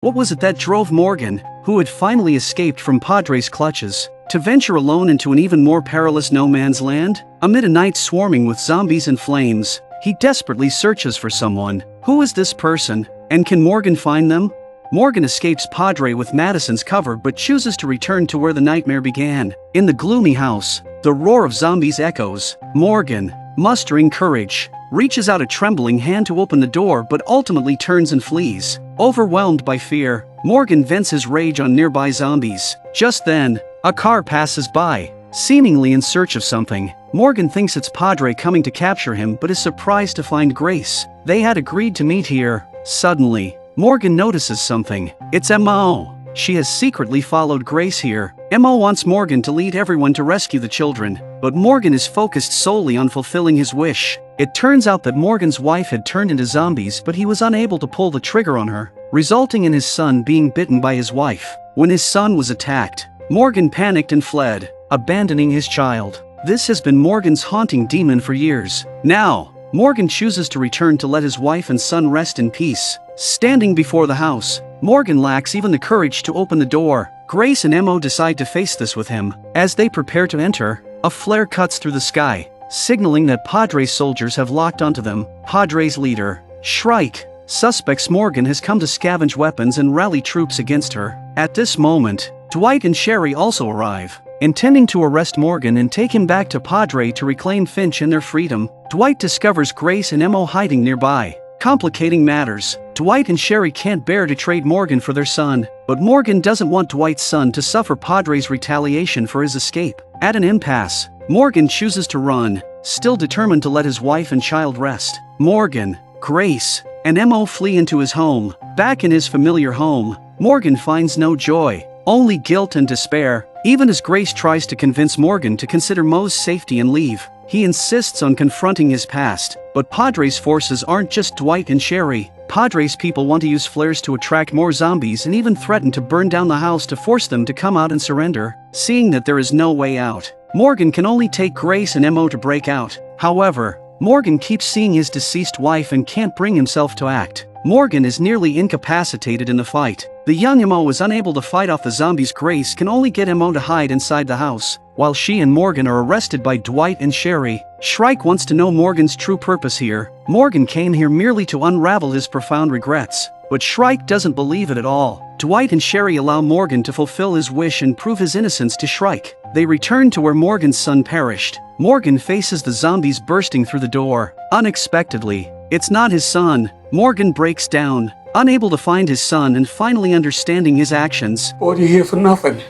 What was it that drove Morgan, who had finally escaped from Padre's clutches, to venture alone into an even more perilous no-man's land? Amid a night swarming with zombies and flames, he desperately searches for someone. Who is this person, and can Morgan find them? Morgan escapes Padre with Madison's cover but chooses to return to where the nightmare began. In the gloomy house, the roar of zombies echoes. Morgan, mustering courage, reaches out a trembling hand to open the door but ultimately turns and flees. Overwhelmed by fear, Morgan vents his rage on nearby zombies. Just then, a car passes by, seemingly in search of something. Morgan thinks it's Padre coming to capture him but is surprised to find Grace. They had agreed to meet here. Suddenly, Morgan notices something. It's Mo. She has secretly followed Grace here. Mo wants Morgan to lead everyone to rescue the children, but Morgan is focused solely on fulfilling his wish. It turns out that Morgan's wife had turned into zombies but he was unable to pull the trigger on her, resulting in his son being bitten by his wife. When his son was attacked, Morgan panicked and fled, abandoning his child. This has been Morgan's haunting demon for years. Now, Morgan chooses to return to let his wife and son rest in peace. Standing before the house, Morgan lacks even the courage to open the door. Grace and Mo decide to face this with him. As they prepare to enter, a flare cuts through the sky, signaling that Padre's soldiers have locked onto them. Padre's leader, Shrike, suspects Morgan has come to scavenge weapons and rally troops against her. At this moment, Dwight and Sherry also arrive, intending to arrest Morgan and take him back to Padre to reclaim Finch and their freedom. Dwight discovers Grace and Mo hiding nearby, complicating matters. Dwight and Sherry can't bear to trade Morgan for their son, but Morgan doesn't want Dwight's son to suffer Padre's retaliation for his escape. At an impasse, Morgan chooses to run, still determined to let his wife and child rest. Morgan, Grace, and Mo flee into his home. Back in his familiar home, Morgan finds no joy, only guilt and despair. Even as Grace tries to convince Morgan to consider Mo's safety and leave, he insists on confronting his past. But Padre's forces aren't just Dwight and Sherry. Padre's people want to use flares to attract more zombies and even threaten to burn down the house to force them to come out and surrender. Seeing that there is no way out, Morgan can only take Grace and Mo to break out. However, Morgan keeps seeing his deceased wife and can't bring himself to act. Morgan is nearly incapacitated in the fight. The young Mo is unable to fight off the zombies. Grace can only get Mo to hide inside the house, while she and Morgan are arrested by Dwight and Sherry. Shrike wants to know Morgan's true purpose here. Morgan came here merely to unravel his profound regrets, but Shrike doesn't believe it at all. Dwight and Sherry allow Morgan to fulfill his wish and prove his innocence to Shrike. They return to where Morgan's son perished. Morgan faces the zombies bursting through the door. Unexpectedly, it's not his son. Morgan breaks down, unable to find his son and finally understanding his actions. Boy, you're here for nothing.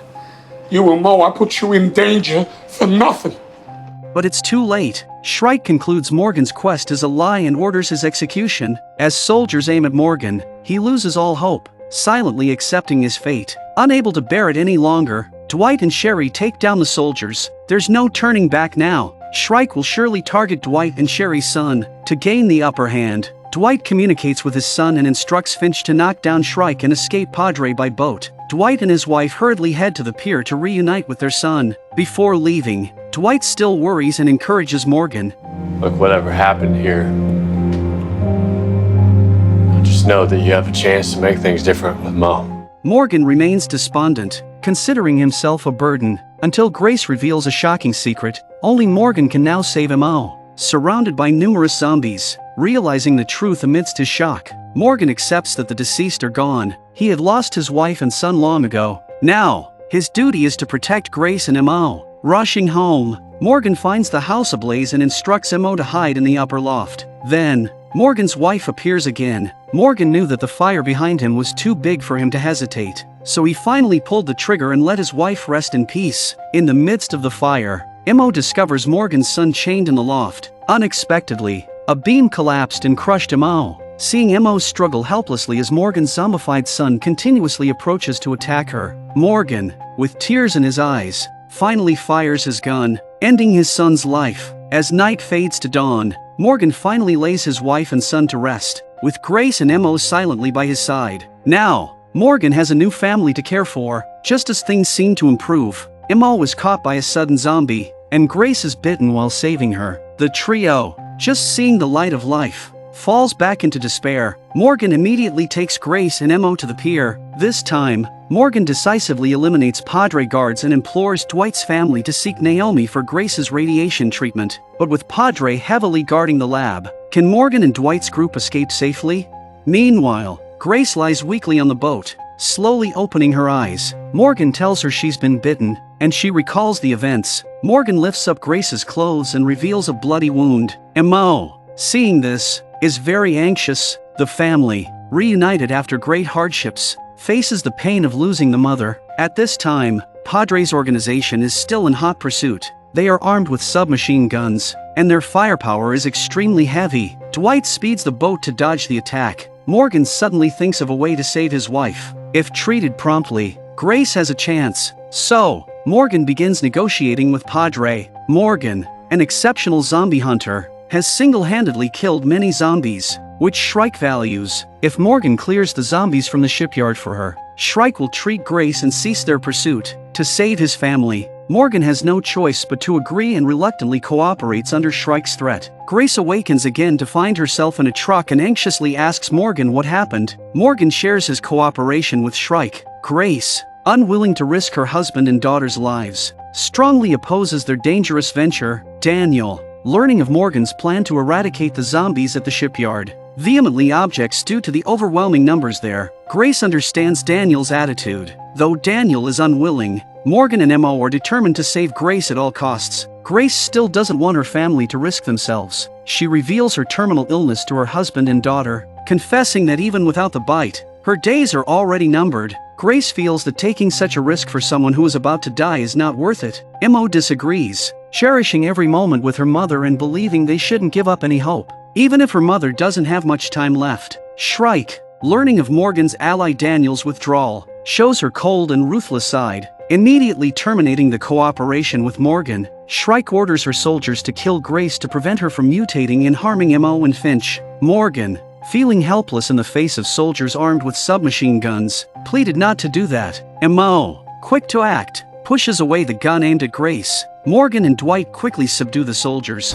You and Mo, I put you in danger for nothing. But it's too late. Shrike concludes Morgan's quest is a lie and orders his execution. As soldiers aim at Morgan, he loses all hope, silently accepting his fate. Unable to bear it any longer, Dwight and Sherry take down the soldiers. There's no turning back now. Shrike will surely target Dwight and Sherry's son to gain the upper hand. Dwight communicates with his son and instructs Finch to knock down Shrike and escape Padre by boat. Dwight and his wife hurriedly head to the pier to reunite with their son. Before leaving, Dwight still worries and encourages Morgan. Look, whatever happened here, just know that you have a chance to make things different with Mo. Morgan remains despondent, considering himself a burden, until Grace reveals a shocking secret. Only Morgan can now save Mo. Surrounded by numerous zombies, realizing the truth amidst his shock, Morgan accepts that the deceased are gone. He had lost his wife and son long ago. Now, his duty is to protect Grace and Mo. Rushing home, Morgan finds the house ablaze and instructs Mo to hide in the upper loft. Then, Morgan's wife appears again. Morgan knew that the fire behind him was too big for him to hesitate, so he finally pulled the trigger and let his wife rest in peace. In the midst of the fire, Mo discovers Morgan's son chained in the loft. Unexpectedly, a beam collapsed and crushed Mo. Seeing Mo struggle helplessly as Morgan's zombified son continuously approaches to attack her, Morgan, with tears in his eyes, finally fires his gun, ending his son's life. As night fades to dawn, Morgan finally lays his wife and son to rest, with Grace and Mo silently by his side. Now, Morgan has a new family to care for. Just as things seem to improve, Mo was caught by a sudden zombie, and Grace is bitten while saving her. The trio, just seeing the light of life, falls back into despair. Morgan immediately takes Grace and Mo to the pier. This time, Morgan decisively eliminates Padre guards and implores Dwight's family to seek Naomi for Grace's radiation treatment. But with Padre heavily guarding the lab, can Morgan and Dwight's group escape safely? Meanwhile, Grace lies weakly on the boat, slowly opening her eyes. Morgan tells her she's been bitten, and she recalls the events. Morgan lifts up Grace's clothes and reveals a bloody wound. Mo, seeing this, is very anxious. The family, reunited after great hardships, faces the pain of losing the mother. At this time, Padre's organization is still in hot pursuit. They are armed with submachine guns, and their firepower is extremely heavy. Dwight speeds the boat to dodge the attack. Morgan suddenly thinks of a way to save his wife. If treated promptly, Grace has a chance. So, Morgan begins negotiating with Padre. Morgan, an exceptional zombie hunter, has single-handedly killed many zombies, which Shrike values. If Morgan clears the zombies from the shipyard for her, Shrike will treat Grace and cease their pursuit. To save his family, Morgan has no choice but to agree and reluctantly cooperates under Shrike's threat. Grace awakens again to find herself in a truck and anxiously asks Morgan what happened. Morgan shares his cooperation with Shrike. Grace, unwilling to risk her husband and daughter's lives, strongly opposes their dangerous venture. Daniel, learning of Morgan's plan to eradicate the zombies at the shipyard, vehemently objects due to the overwhelming numbers there. Grace understands Daniel's attitude. Though Daniel is unwilling, Morgan and Mo are determined to save Grace at all costs. Grace still doesn't want her family to risk themselves. She reveals her terminal illness to her husband and daughter, confessing that even without the bite, her days are already numbered. Grace feels that taking such a risk for someone who is about to die is not worth it. Mo disagrees, cherishing every moment with her mother and believing they shouldn't give up any hope, even if her mother doesn't have much time left. Shrike, learning of Morgan's ally Daniel's withdrawal, shows her cold and ruthless side. Immediately terminating the cooperation with Morgan, Shrike orders her soldiers to kill Grace to prevent her from mutating and harming Mo and Finch. Morgan, feeling helpless in the face of soldiers armed with submachine guns, pleaded not to do that. Mo, quick to act, pushes away the gun aimed at Grace. Morgan and Dwight quickly subdue the soldiers.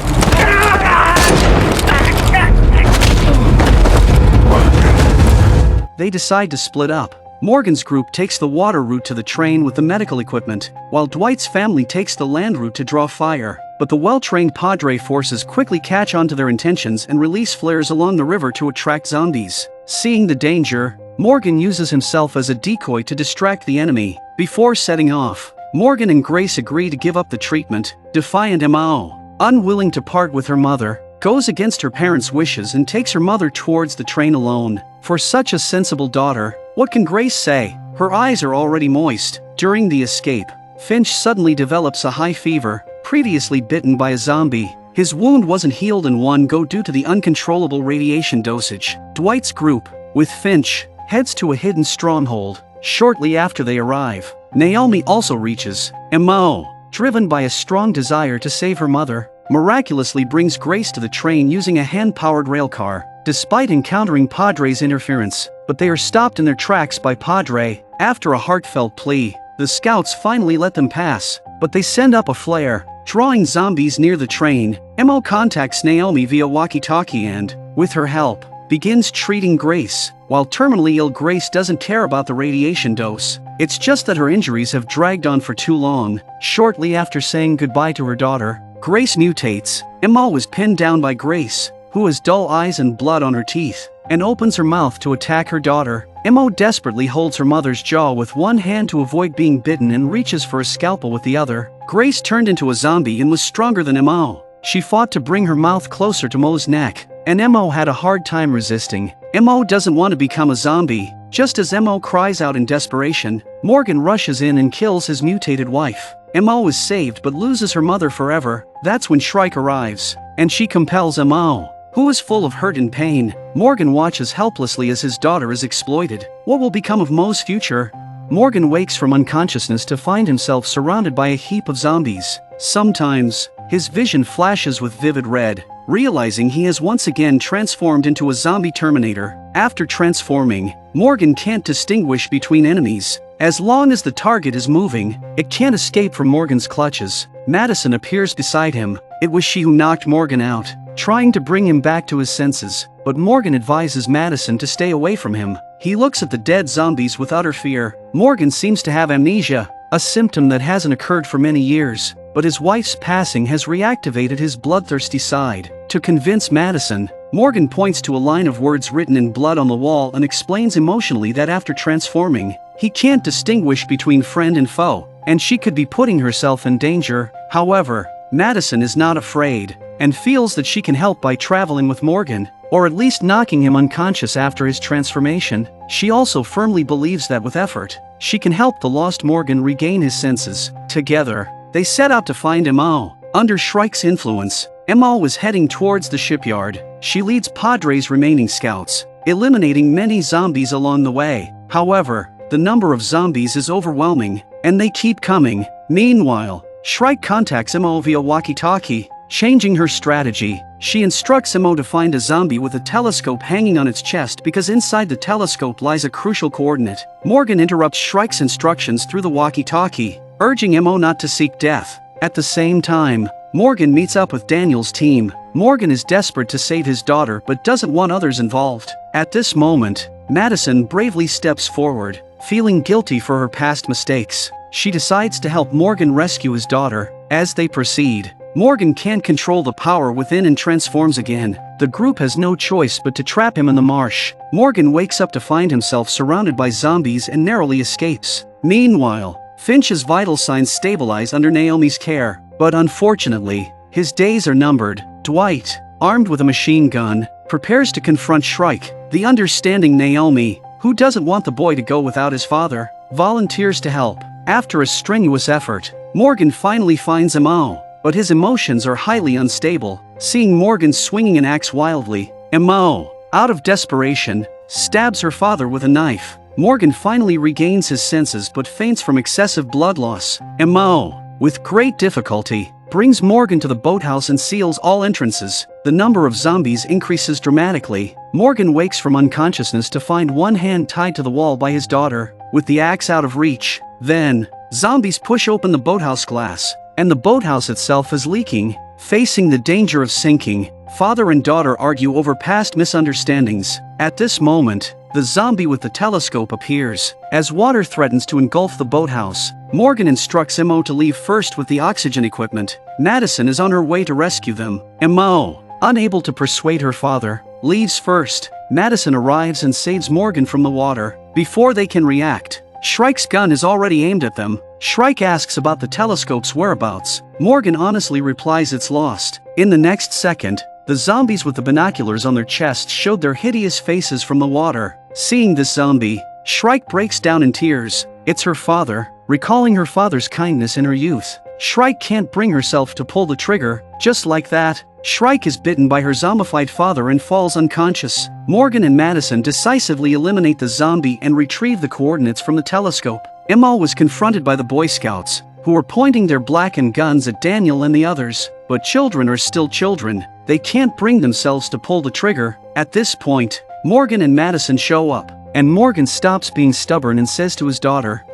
They decide to split up. Morgan's group takes the water route to the train with the medical equipment, while Dwight's family takes the land route to draw fire. But the well-trained Padre forces quickly catch on to their intentions and release flares along the river to attract zombies. Seeing the danger, Morgan uses himself as a decoy to distract the enemy. Before setting off, Morgan and Grace agree to give up the treatment. Defiant Mo, unwilling to part with her mother, goes against her parents' wishes and takes her mother towards the train alone. For such a sensible daughter, what can Grace say? Her eyes are already moist. During the escape, Finch suddenly develops a high fever, previously bitten by a zombie. His wound wasn't healed in one go due to the uncontrollable radiation dosage. Dwight's group, with Finch, heads to a hidden stronghold. Shortly after they arrive, Naomi also reaches. Mo, driven by a strong desire to save her mother, miraculously brings Grace to the train using a hand-powered railcar, despite encountering Padre's interference. But they are stopped in their tracks by Padre. After a heartfelt plea, the scouts finally let them pass, but they send up a flare, drawing zombies near the train. Mo contacts Naomi via walkie-talkie and, with her help, begins treating Grace. While terminally ill, Grace doesn't care about the radiation dose. It's just that her injuries have dragged on for too long. Shortly after saying goodbye to her daughter, Grace mutates. Mo is pinned down by Grace, who has dull eyes and blood on her teeth, and opens her mouth to attack her daughter. Mo desperately holds her mother's jaw with one hand to avoid being bitten and reaches for a scalpel with the other. Grace turned into a zombie and was stronger than Mo. She fought to bring her mouth closer to Mo's neck, and Mo had a hard time resisting. Mo doesn't want to become a zombie. Just as Mo cries out in desperation, Morgan rushes in and kills his mutated wife. Mo is saved but loses her mother forever. That's when Shrike arrives, and she compels Mo, who is full of hurt and pain. Morgan watches helplessly as his daughter is exploited. What will become of Mo's future? Morgan wakes from unconsciousness to find himself surrounded by a heap of zombies. Sometimes, his vision flashes with vivid red, realizing he has once again transformed into a zombie Terminator. After transforming, Morgan can't distinguish between enemies. As long as the target is moving, it can't escape from Morgan's clutches. Madison appears beside him. It was she who knocked Morgan out. trying to bring him back to his senses, but Morgan advises Madison to stay away from him. He looks at the dead zombies with utter fear. Morgan seems to have amnesia, a symptom that hasn't occurred for many years, but his wife's passing has reactivated his bloodthirsty side. To convince Madison, Morgan points to a line of words written in blood on the wall and explains emotionally that after transforming, he can't distinguish between friend and foe, and she could be putting herself in danger. However, Madison is not afraid, and feels that she can help by traveling with Morgan, or at least knocking him unconscious after his transformation. She also firmly believes that with effort, she can help the lost Morgan regain his senses. Together, they set out to find Emo. Under Shrike's influence, Emo was heading towards the shipyard. She leads Padre's remaining scouts, eliminating many zombies along the way. However, the number of zombies is overwhelming, and they keep coming. Meanwhile, Shrike contacts Emo via walkie-talkie. Changing her strategy, she instructs Emo to find a zombie with a telescope hanging on its chest because inside the telescope lies a crucial coordinate. Morgan interrupts Shrike's instructions through the walkie-talkie, urging Emo not to seek death. At the same time, Morgan meets up with Daniel's team. Morgan is desperate to save his daughter but doesn't want others involved. At this moment, Madison bravely steps forward, feeling guilty for her past mistakes. She decides to help Morgan rescue his daughter. As they proceed, Morgan can't control the power within and transforms again. The group has no choice but to trap him in the marsh. Morgan wakes up to find himself surrounded by zombies and narrowly escapes. Meanwhile, Finch's vital signs stabilize under Naomi's care, but unfortunately, his days are numbered. Dwight, armed with a machine gun, prepares to confront Shrike. The understanding Naomi, who doesn't want the boy to go without his father, volunteers to help. After a strenuous effort, Morgan finally finds Emo, but his emotions are highly unstable. Seeing Morgan swinging an axe wildly, Emo, out of desperation, stabs her father with a knife. Morgan finally regains his senses but faints from excessive blood loss. Emo, with great difficulty, brings Morgan to the boathouse and seals all entrances. The number of zombies increases dramatically. Morgan wakes from unconsciousness to find one hand tied to the wall by his daughter, with the axe out of reach. Then, zombies push open the boathouse glass, and the boathouse itself is leaking. Facing the danger of sinking, father and daughter argue over past misunderstandings. At this moment, the zombie with the telescope appears. As water threatens to engulf the boathouse, Morgan instructs Emo to leave first with the oxygen equipment. Madison is on her way to rescue them. Emo, unable to persuade her father, leaves first. Madison arrives and saves Morgan from the water. Before they can react, Shrike's gun is already aimed at them. Shrike asks about the telescope's whereabouts. Morgan honestly replies it's lost. In the next second, the zombies with the binoculars on their chests showed their hideous faces from the water. Seeing this zombie, Shrike breaks down in tears. It's her father, recalling her father's kindness in her youth. Shrike can't bring herself to pull the trigger. Just like that, Shrike is bitten by her zombified father and falls unconscious. Morgan and Madison decisively eliminate the zombie and retrieve the coordinates from the telescope. Emo was confronted by the Boy Scouts, who were pointing their blackened guns at Daniel and the others. But children are still children. They can't bring themselves to pull the trigger. At this point, Morgan and Madison show up, and Morgan stops being stubborn and says to his daughter,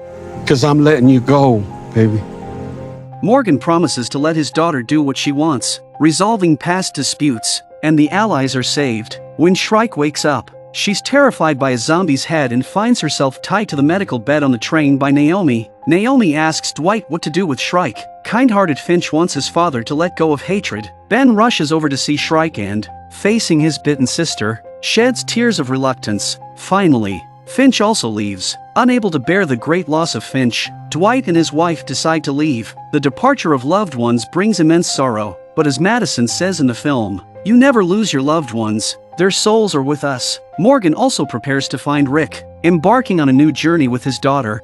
"'Cause I'm letting you go, baby." Morgan promises to let his daughter do what she wants, resolving past disputes, and the allies are saved. When Shrike wakes up, she's terrified by a zombie's head and finds herself tied to the medical bed on the train by Naomi. Naomi asks Dwight what to do with Shrike. Kind-hearted Finch wants his father to let go of hatred. Ben rushes over to see Shrike and, facing his bitten sister, sheds tears of reluctance. Finally, Finch also leaves. Unable to bear the great loss of Finch, Dwight and his wife decide to leave. The departure of loved ones brings immense sorrow, but as Madison says in the film, "You never lose your loved ones. Their souls are with us." Morgan also prepares to find Rick. Embarking on a new journey with his daughter,